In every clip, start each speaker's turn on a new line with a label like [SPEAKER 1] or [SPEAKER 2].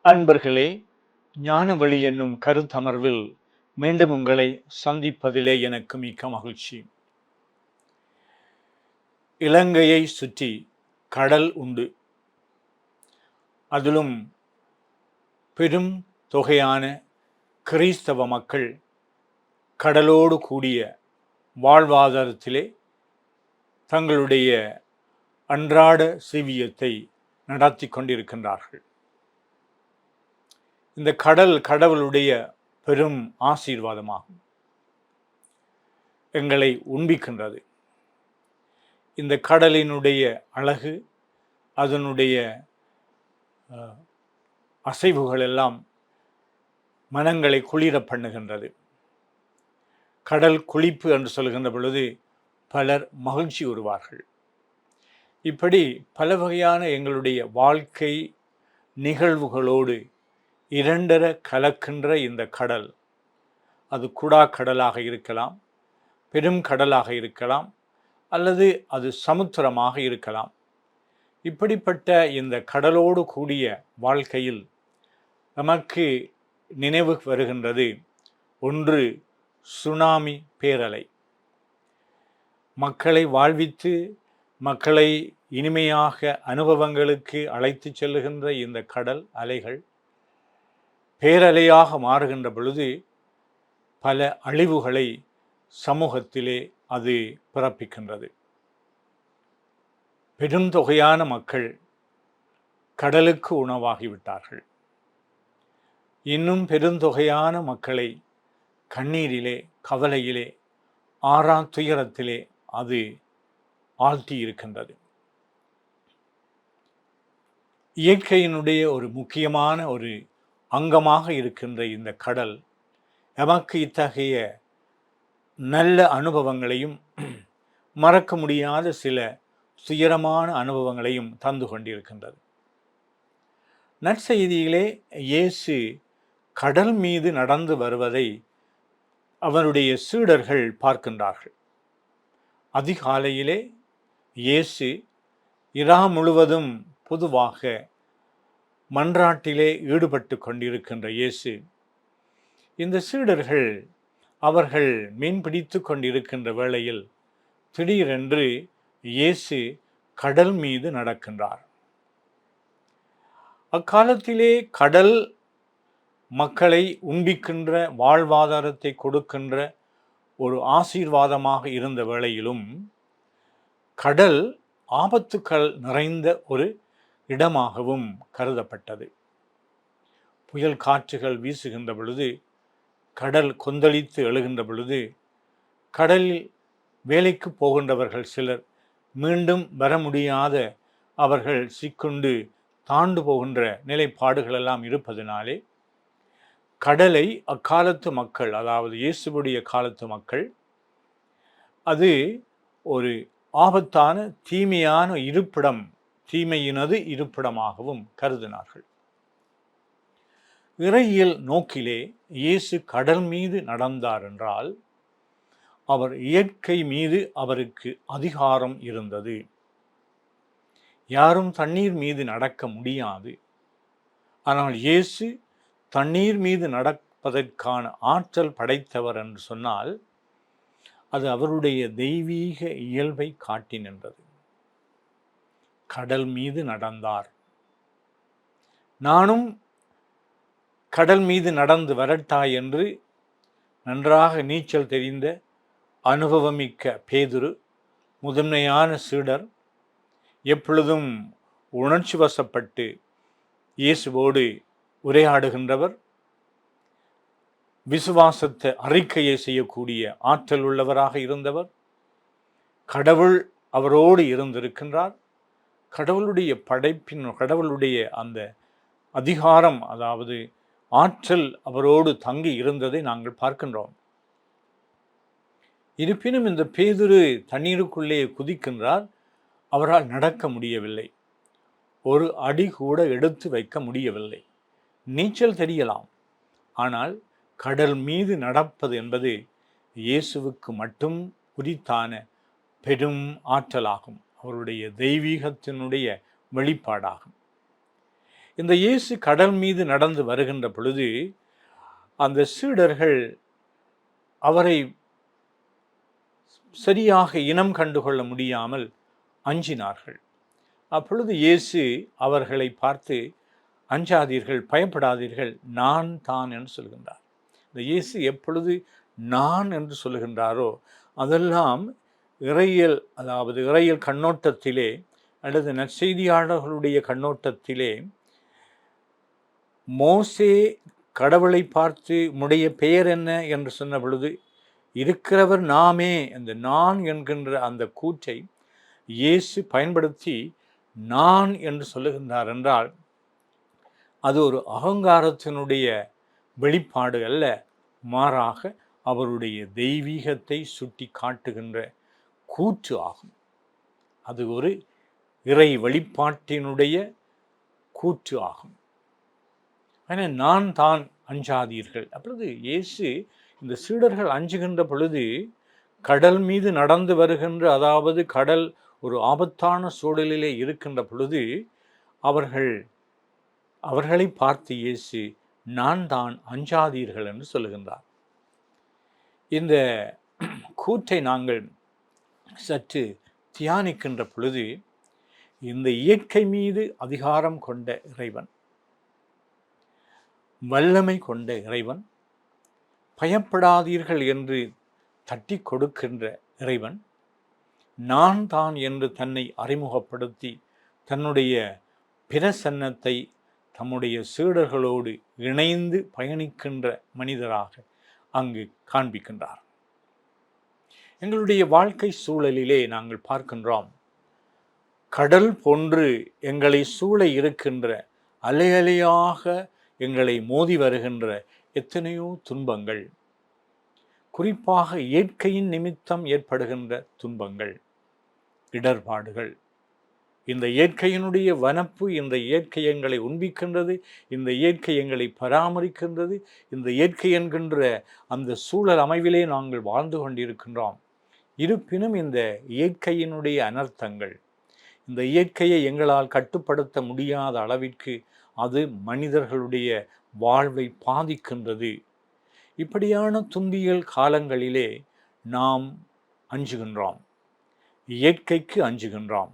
[SPEAKER 1] அன்பர்களே, ஞானவழி என்னும் கருத்தமர்வில் மீண்டும் உங்களை சந்திப்பதிலே எனக்கு மிக்க மகிழ்ச்சி. இலங்கையை சுற்றி கடல் உண்டு. அதிலும் பெரும் தொகையான கிறிஸ்தவ மக்கள் கடலோடு கூடிய வாழ்வாதாரத்திலே தங்களுடைய அன்றாட சீவியத்தை நடத்தி கொண்டிருக்கின்றார்கள். இந்த கடல் கடவுளுடைய பெரும் ஆசீர்வாதமாகும். எங்களை உண்பிக்கின்றது. இந்த கடலினுடைய அழகு, அதனுடைய அசைவுகள் எல்லாம் மனங்களை குளிர பண்ணுகின்றது. கடல் குளிப்பு என்று சொல்கின்ற பொழுது பலர் மகிழ்ச்சி உறுவார்கள். இப்படி பல வகையான எங்களுடைய வாழ்க்கை நிகழ்வுகளோடு இரண்டர கலக்கின்ற இந்த கடல், அது குடா கடலாக இருக்கலாம், பெரும் கடலாக இருக்கலாம், அல்லது அது சமுத்திரமாக இருக்கலாம். இப்படிப்பட்ட இந்த கடலோடு கூடிய வாழ்க்கையில் நமக்கு நினைவு வருகின்றது ஒன்று, சுனாமி பேரலை. மக்களை வாழ்வித்து மக்களை இனிமையாக அனுபவங்களுக்கு அழைத்து செல்லுகின்ற இந்த கடல் அலைகள் பேரலையாக மாறுகின்ற பொழுது பல அழிவுகளை சமூகத்திலே அது பிறப்பிக்கின்றது. பெருந்தொகையான மக்கள் கடலுக்கு உணவாகிவிட்டார்கள். இன்னும் பெருந்தொகையான மக்களை கண்ணீரிலே, கவலையிலே, ஆறா துயரத்திலே அது ஆழ்த்தி இருக்கின்றது. இயற்கையினுடைய ஒரு முக்கியமான ஒரு அங்கமாக இருக்கின்ற இந்த கடல் நமக்கு இத்தகைய நல்ல அனுபவங்களையும் மறக்க முடியாத சில துயரமான அனுபவங்களையும் தந்து கொண்டிருக்கின்றது. நற்செய்தியிலே இயேசு கடல் மீது நடந்து வருவதை அவருடைய சீடர்கள் பார்க்கின்றார்கள். அதிகாலையிலே இயேசு இரா முழுவதும் பொதுவாக மன்றாட்டிலே ஈடுபட்டு கொண்டிருக்கின்ற இயேசு, இந்த சீடர்கள் அவர்கள் மீன் பிடித்து கொண்டிருக்கின்ற வேளையில் திடீரென்று இயேசு கடல் மீது நடக்கின்றார். அக்காலத்திலே கடல் மக்களை உண்பிக்கின்ற, வாழ்வாதாரத்தை கொடுக்கின்ற ஒரு ஆசீர்வாதமாக இருந்த வேளையிலும் கடல் ஆபத்துக்கள் நிறைந்த ஒரு இடமாகவும் கருதப்பட்டது. புயல் காற்றுகள் வீசுகின்ற பொழுது, கடல் கொந்தளித்து எழுகின்ற பொழுது, கடலில் வேலைக்கு போகின்றவர்கள் சிலர் மீண்டும் வர முடியாத அவர்கள் சிக்குண்டு தாண்டு போகின்ற நிலைப்பாடுகள் எல்லாம் இருப்பதனாலே கடலை அக்காலத்து மக்கள், அதாவது இயேசுவுடைய காலத்து மக்கள், அது ஒரு ஆபத்தான தீமையான இருப்பிடம், தீமையினது இருப்பிடமாகவும் கருதினார்கள். இறையியல் நோக்கிலே இயேசு கடல் மீது நடந்தார் என்றால் அவர் இயற்கை மீது அவருக்கு அதிகாரம் இருந்தது. யாரும் தண்ணீர் மீது நடக்க முடியாது. ஆனால் இயேசு தண்ணீர் மீது நடப்பதற்கான ஆற்றல் படைத்தவர் என்று சொன்னால் அது அவருடைய தெய்வீக இயல்பை காட்டி நின்றது. கடல் மீது நடந்தார். நானும் கடல் மீது நடந்து வரட்டா என்று நன்றாக நீச்சல் தெரிந்த அனுபவமிக்க பேதுரு, முதன்மையான சீடர், எப்பொழுதும் உணர்ச்சி வசப்பட்டு இயேசுவோடு உரையாடுகின்றவர், விசுவாசத்தை அறிக்கையை செய்யக்கூடிய ஆற்றல் உள்ளவராக இருந்தவர், கடவுள் அவரோடு இருந்திருக்கின்றார். கடவுளுடைய படைப்பின், கடவுளுடைய அந்த அதிகாரம், அதாவது ஆற்றல் அவரோடு தங்கி இருந்ததை நாங்கள் பார்க்கின்றோம். இருப்பினும் இந்த பேதுரு தண்ணீருக்குள்ளே குதிக்கின்றார். அவரால் நடக்க முடியவில்லை. ஒரு அடி கூட எடுத்து வைக்க முடியவில்லை. நீச்சல் தெரியலாம், ஆனால் கடல் மீது நடப்பது என்பது இயேசுவுக்கு மட்டும் உரித்தான பெரும் ஆற்றலாகும். அவருடைய தெய்வீகத்தினுடைய வெளிப்பாடாகும். இந்த இயேசு கடல் மீது நடந்து வருகின்ற பொழுது அந்த சீடர்கள் அவரை சரியாக இனம் கண்டுகொள்ள முடியாமல் அஞ்சினார்கள். அப்பொழுது இயேசு அவர்களை பார்த்து, அஞ்சாதீர்கள், பயப்படாதீர்கள், நான் தான் என்று சொல்கின்றார். இந்த இயேசு எப்பொழுது நான் என்று சொல்லுகின்றாரோ அதெல்லாம் இறையியல், அதாவது இறையியல் கண்ணோட்டத்திலே அல்லது நற்செய்தியாளர்களுடைய கண்ணோட்டத்திலே, மோசே கடவுளை பார்த்து உம்முடைய பெயர் என்ன என்று சொன்ன பொழுது இருக்கிறவர் நாமே, அந்த நான் என்கின்ற அந்த கூற்றை இயேசு பயன்படுத்தி நான் என்று சொல்லுகின்றார் என்றால் அது ஒரு அகங்காரத்தினுடைய வெளிப்பாடு அல்ல, மாறாக அவருடைய தெய்வீகத்தை சுட்டி காட்டுகின்ற கூற்று ஆகும். அது ஒரு இறை வெளிப்பாட்டினுடைய கூற்று ஆகும். ஆனால் நான் தான், அஞ்சாதீர்கள். அப்பொழுது இயேசு இந்த சீடர்கள் அஞ்சுகின்ற பொழுது கடல் மீது நடந்து வருகின்ற, அதாவது கடல் ஒரு ஆபத்தான சூழலிலே இருக்கின்ற பொழுது அவர்களை பார்த்து இயேசு நான் தான், அஞ்சாதீர்கள் என்று சொல்லுகின்றார். இந்த கூற்றை நாங்கள் சற்று தியானிக்கின்ற பொழுது இந்த இயற்கை மீது அதிகாரம் கொண்ட இறைவன், வல்லமை கொண்ட இறைவன், பயப்படாதீர்கள் என்று தட்டி கொடுக்கின்ற இறைவன், நான் தான் என்று தன்னை அறிமுகப்படுத்தி தன்னுடைய பிரசன்னத்தை தம்முடைய சீடர்களோடு இணைந்து பயணிக்கின்ற மனிதராக அங்கு காண்பிக்கின்றார். எங்களுடைய வாழ்க்கை சூழலிலே நாங்கள் பார்க்கின்றோம், கடல் போன்று எங்களை சூழ இருக்கின்ற, அலை அலையாக எங்களை மோதி வருகின்ற எத்தனையோ துன்பங்கள், குறிப்பாக இயற்கையின் நிமித்தம் ஏற்படுகின்ற துன்பங்கள், இடர்பாடுகள், இந்த இயற்கையினுடைய வனப்பு, இந்த இயற்கை எங்களை உண்பிக்கின்றது, இந்த இயற்கை எங்களை பராமரிக்கின்றது, இந்த இயற்கை என்கின்ற அந்த சூழல் அமைவிலே நாங்கள் வாழ்ந்து கொண்டிருக்கின்றோம். இருப்பினும் இந்த இயற்கையினுடைய அனர்த்தங்கள், இந்த இயற்கையை எங்களால் கட்டுப்படுத்த முடியாத அளவிற்கு அது மனிதர்களுடைய வாழ்வை பாதிக்கின்றது. இப்படியான துன்பியல் காலங்களிலே நாம் அஞ்சுகின்றோம், இயற்கைக்கு அஞ்சுகின்றோம்,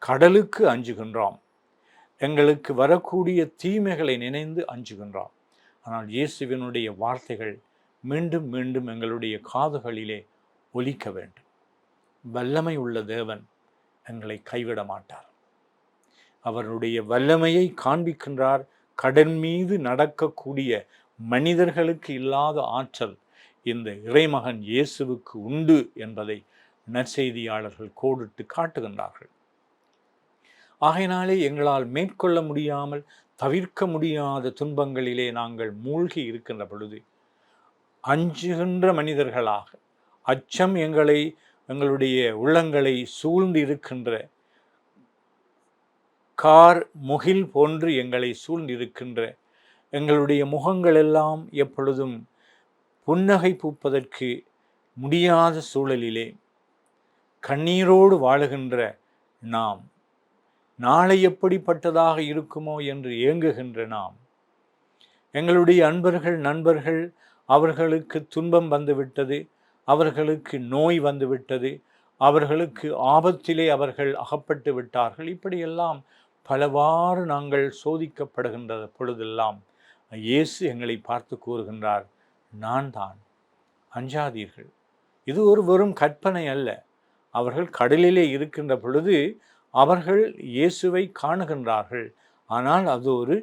[SPEAKER 1] கடலுக்கு அஞ்சுகின்றோம், எங்களுக்கு வரக்கூடிய தீமைகளை நினைந்து அஞ்சுகின்றோம். ஆனால் இயேசுவினுடைய வார்த்தைகள் மீண்டும் மீண்டும் எங்களுடைய காதுகளிலே ஒலிக்க வேண்டும். வல்லமை உள்ள தேவன் எங்களை கைவிட மாட்டார். அவருடைய வல்லமையை காண்பிக்கின்றார். கடல் மீது நடக்கக்கூடிய மனிதர்களுக்கு இல்லாத ஆற்றல் இந்த இறைமகன் இயேசுவுக்கு உண்டு என்பதை நற்செய்தியாளர்கள் கோடிட்டு காட்டுகின்றார்கள். ஆகையினாலே எங்களால் மேற்கொள்ள முடியாமல் தவிர்க்க முடியாத துன்பங்களிலே நாங்கள் மூழ்கி இருக்கின்ற பொழுது அஞ்சுகின்ற மனிதர்களாக, அச்சம் எங்களுடைய உள்ளங்களை சூழ்ந்து இருக்கின்ற கார் முகில் போன்று எங்களை சூழ்ந்திருக்கின்ற, எங்களுடைய முகங்கள் எல்லாம் எப்பொழுதும் புன்னகை பூப்பதற்கு முடியாத சூழலிலே கண்ணீரோடு வாழுகின்ற நாம், நாளை எப்படிப்பட்டதாக இருக்குமோ என்று ஏங்குகின்ற நாம், எங்களுடைய அன்பர்கள், நண்பர்கள், அவர்களுக்கு துன்பம் வந்துவிட்டது, அவர்களுக்கு நோய் வந்துவிட்டது, அவர்களுக்கு ஆபத்திலே அவர்கள் அகப்பட்டு விட்டார்கள், இப்படியெல்லாம் பலவாறு நாங்கள் சோதிக்கப்படுகின்ற பொழுதெல்லாம் இயேசு எங்களை பார்த்து கூறுகின்றார், நான் தான், அஞ்சாதீர்கள். இது ஒரு வெறும் கற்பனை அல்ல. அவர்கள் கடலிலே இருக்கின்ற பொழுது அவர்கள் இயேசுவை காணுகின்றார்கள். ஆனால் அது ஒரு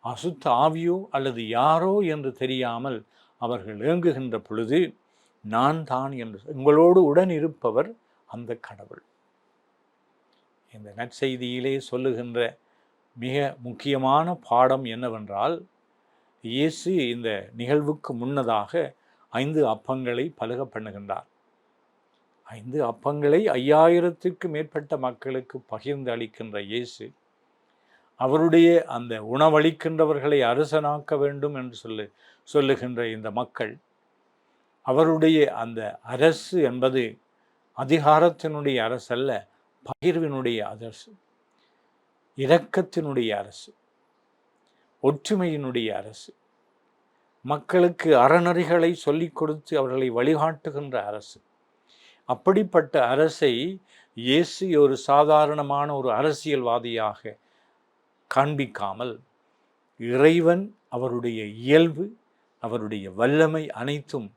[SPEAKER 1] அசுத்த ஆவியோ அல்லது யாரோ என்று தெரியாமல் அவர்கள் ஏங்குகின்ற பொழுது நான் தான் என்று, உங்களோடு உடன் இருப்பவர் அந்த கடவுள். இந்த நற்செய்தியிலே சொல்லுகின்ற மிக முக்கியமான பாடம் என்னவென்றால், இயேசு இந்த நிகழ்வுக்கு முன்னதாக 5 அப்பங்களை பலுக பண்ணுகின்றார். 5 அப்பங்களை 5000க்கு மேற்பட்ட மக்களுக்கு பகிர்ந்து அளிக்கின்ற இயேசு, அவருடைய அந்த உணவளிக்கின்றவர்களை அரசனாக்க வேண்டும் என்று சொல்லுகின்ற இந்த மக்கள், அவருடைய அந்த அரசு என்பது அதிகாரத்தினுடைய அரசு அல்ல, பகிர்வினுடைய அரசு, இரக்கத்தினுடைய அரசு. ஒற்றுமையினுடைய அரசு, மக்களுக்கு அறநெறிகளை சொல்லிக் கொடுத்து அவர்களை வழிகாட்டுகின்ற அரசு. அப்படிப்பட்ட அரசை இயேசு ஒரு சாதாரணமான ஒரு அரசியல்வாதியாக காண்பிக்காமல், இறைவன் அவருடைய இயல்பு, அவருடைய வல்லமை அனைத்தும்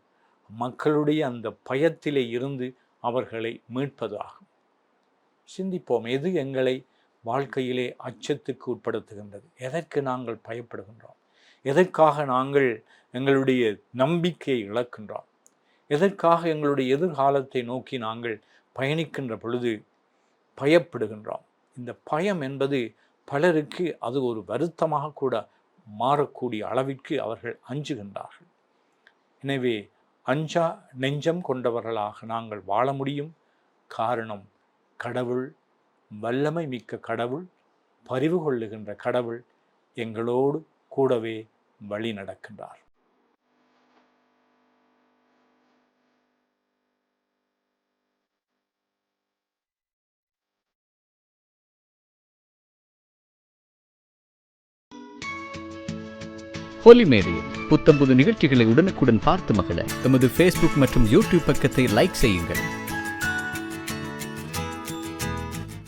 [SPEAKER 1] மக்களுடைய அந்த பயத்திலே இருந்து அவர்களை மீட்பதாகும். சிந்திப்போம், எது எங்களை வாழ்க்கையிலே அச்சத்துக்கு உட்படுத்துகின்றது? எதற்கு நாங்கள் பயப்படுகின்றோம்? எதற்காக நாங்கள் எங்களுடைய நம்பிக்கையை இழக்கின்றோம்? எதற்காக எங்களுடைய எதிர்காலத்தை நோக்கி நாங்கள் பயணிக்கின்ற பொழுது பயப்படுகின்றோம்? இந்த பயம் என்பது பலருக்கு அது ஒரு வருத்தமாக கூட மாறக்கூடிய அளவிற்கு அவர்கள் அஞ்சுகின்றார்கள். எனவே அஞ்சா நெஞ்சம் கொண்டவர்களாக நாங்கள் வாழ முடியும். காரணம், கடவுள், வல்லமை மிக்க கடவுள், பரிவு கொள்ளுகின்ற கடவுள் எங்களோடு கூடவே வழி நடக்கின்றார்.
[SPEAKER 2] ஹோலி மேடையில் புத்தம்புது நிகழ்ச்சிகளை உடனுக்குடன் பார்த்து மகிழ எமது ஃபேஸ்புக் மற்றும் யூடியூப் பக்கத்தை லைக் செய்யுங்கள்.